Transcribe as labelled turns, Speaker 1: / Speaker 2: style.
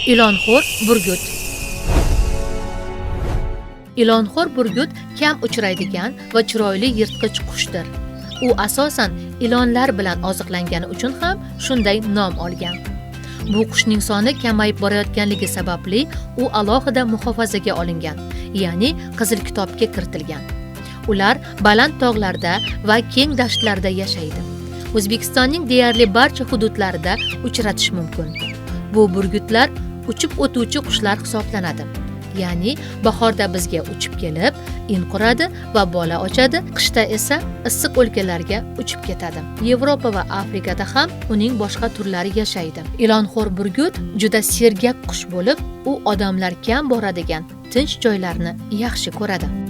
Speaker 1: Ilonxo'r burgut. Ilonxo'r burgut kam uchraydigan va chiroyli yirtqich qushdir. U asosan ilonlar bilan oziqlangani uchun ham shunday nom olgan. Bu qushning soni kamayib borayotganligi sababli u alohida muhofazaga olingan, ya'ni Qizil kitobga kiritilgan. Ular baland tog'larda va keng dashtlarda yashaydi. O'zbekistonning deyarli barcha hududlarida uchratish mumkin. Bu burgutlar uchib o'tuvchi qushlar hisoblanadi. Ya'ni bahorda bizga uchib kelib, in quradi va bola ochadi, qishda esa issiq o'lkalarga uchib ketadi. Yevropa va Afrikada ham uning boshqa turlari yashaydi. Ilonxo'r burgut juda sergak qush bo'lib, u odamlar kam boradigan tinch joylarni yaxshi ko'radi.